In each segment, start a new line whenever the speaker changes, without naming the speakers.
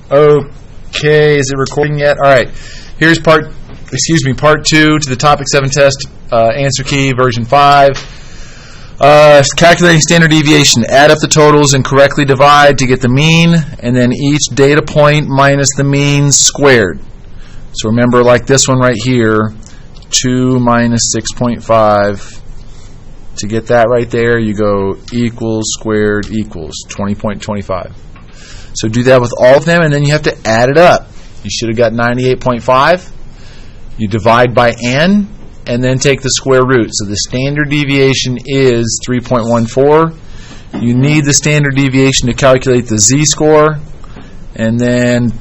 Okay, is it recording yet? All right. Here's part 2 to the Topic 7 test, answer key, version 5. Calculating standard deviation. Add up the totals and correctly divide to get the mean, and then each data point minus the mean squared. So remember, like this one right here, 2 minus 6.5. To get that right there, you go equals squared equals 20.25. So do that with all of them, and then you have to add it up. You should have got 98.5. You divide by n, and then take the square root. So the standard deviation is 3.14. You need the standard deviation to calculate the z-score, and then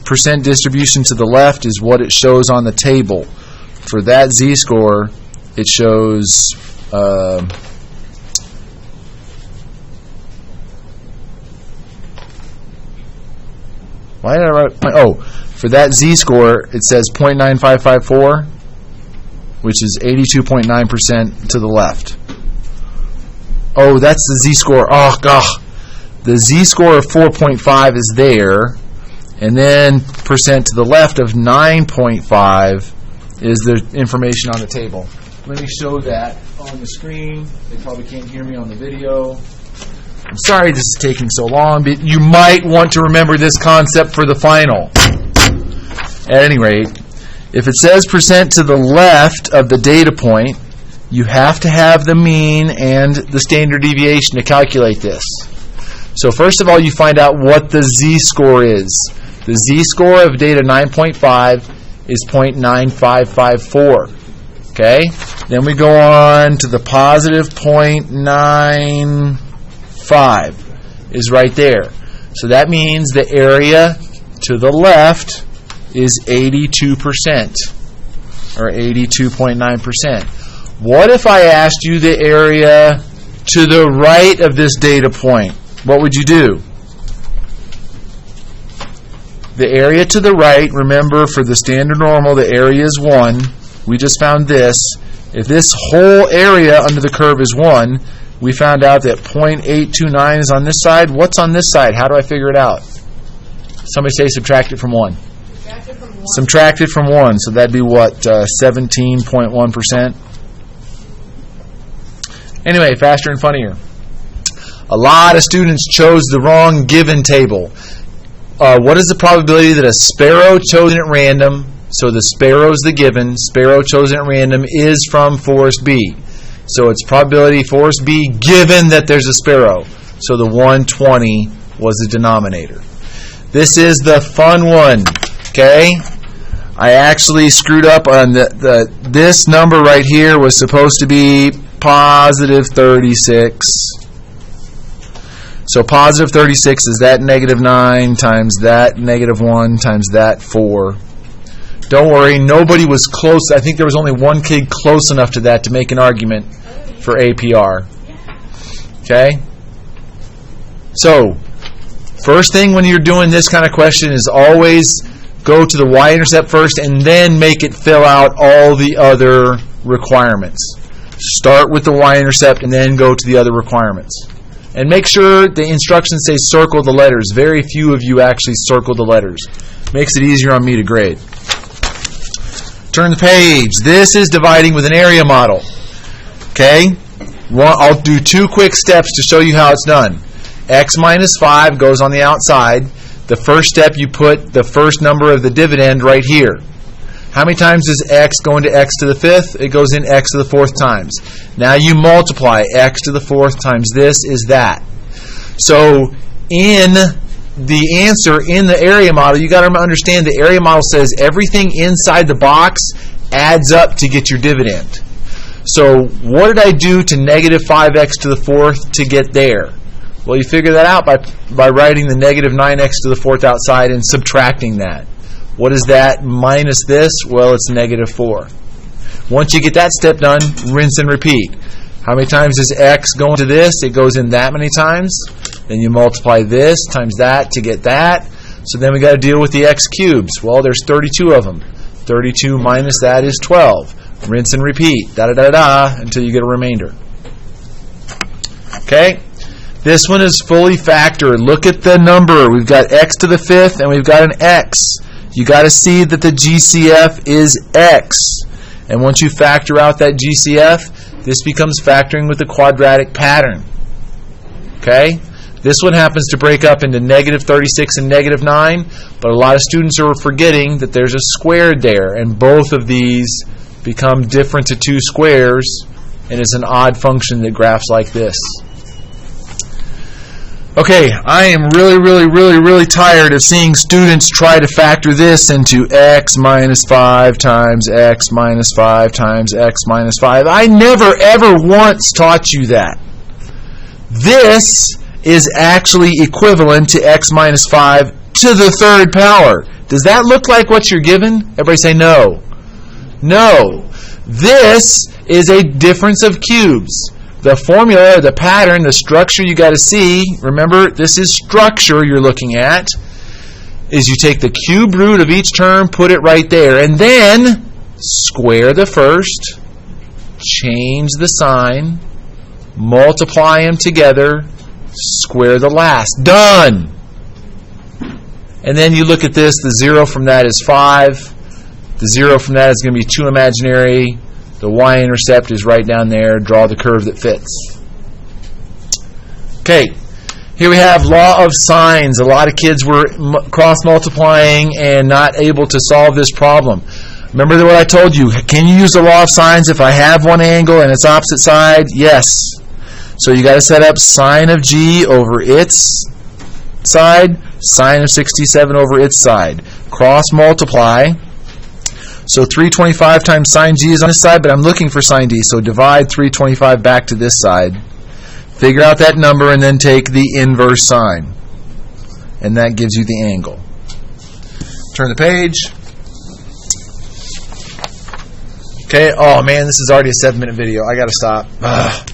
percent distribution to the left is what it shows on the table. For that z-score, it shows why did I write? For that z-score, it says 0.9554, which is 82.9% to the left. Oh, that's the z-score. Oh, gosh. The z-score of 4.5 is there, and then percent to the left of 9.5 is the information on the table. Let me show that on the screen. They probably can't hear me on the video. I'm sorry this is taking so long, but you might want to remember this concept for the final. At any rate, if it says percent to the left of the data point, you have to have the mean and the standard deviation to calculate this. So first of all, you find out what the z-score is. The z-score of data 9.5 is 0.9554. Okay? Then we go on to the positive 0.95 is right there. So that means the area to the left is 82%, or 82.9%. What if I asked you the area to the right of this data point? What would you do? The area to the right, remember, for the standard normal, the area is 1. We just found this. If this whole area under the curve is 1, we found out that 0.829 is on this side. What's on this side? How do I figure it out? Somebody say subtract it from 1. Subtract it from 1. So that'd be what? 17.1%? Anyway, faster and funnier. A lot of students chose the wrong given table. What is the probability that a sparrow chosen at random, so the sparrow's the given, sparrow chosen at random is from forest B. So it's probability forest B given that there's a sparrow. So the 120 was the denominator. This is the fun one. Okay? I actually screwed up on this number right here was supposed to be positive 36. So positive 36 is that negative 9 times that negative 1 times that 4. Don't worry, nobody was close. I think there was only one kid close enough to that to make an argument for APR. Okay? So, first thing when you're doing this kind of question is always go to the y-intercept first and then make it fill out all the other requirements. Start with the y-intercept and then go to the other requirements. And make sure the instructions say circle the letters. Very few of you actually circle the letters. Makes it easier on me to grade. Turn the page. This is dividing with an area model. Okay? I'll do 2 quick steps to show you how it's done. X minus 5 goes on the outside. The first step, you put the first number of the dividend right here. How many times does x go into x to the 5th? It goes in x to the 4th times. Now you multiply x to the 4th times this is that. So in the answer in the area model, you got to understand the area model says everything inside the box adds up to get your dividend. So what did I do to negative 5x to the 4th to get there? Well, you figure that out by writing the negative 9x to the 4th outside and subtracting that. What is that minus this? Well, it's negative 4. Once you get that step done, rinse and repeat. How many times does x go into this? It goes in that many times. Then you multiply this times that to get that. So then we got to deal with the x cubes. Well, there's 32 of them. 32 minus that is 12. Rinse and repeat. Da-da-da-da until you get a remainder. Okay? This one is fully factored. Look at the number. We've got x to the 5th and we've got an x. You got to see that the GCF is x. And once you factor out that GCF, this becomes factoring with the quadratic pattern. Okay? This one happens to break up into negative 36 and negative 9, but a lot of students are forgetting that there's a squared there, and both of these become different to two squares, and it's an odd function that graphs like this. Okay, I am really tired of seeing students try to factor this into x minus 5 times x minus 5 times x minus 5. I never ever once taught you that. This is actually equivalent to x minus 5 to the 3rd power. Does that look like what you're given? Everybody say no. No. This is a difference of cubes. The formula, the pattern, the structure you got to see, remember this is structure you're looking at, is you take the cube root of each term, put it right there, and then square the first, change the sign, multiply them together, square the last. Done! And then you look at this, the 0 from that is 5. The 0 from that is going to be 2 imaginary. The y-intercept is right down there. Draw the curve that fits. Okay, here we have law of sines. A lot of kids were cross-multiplying and not able to solve this problem. Remember what I told you? Can you use the law of sines if I have one angle and its opposite side? Yes. So you got to set up sine of g over its side, sine of 67 over its side. Cross multiply. So 325 times sine g is on this side, but I'm looking for sine d. So divide 325 back to this side. Figure out that number and then take the inverse sine. And that gives you the angle. Turn the page. Okay, oh man, this is already a 7-minute video. I got to stop. Ugh.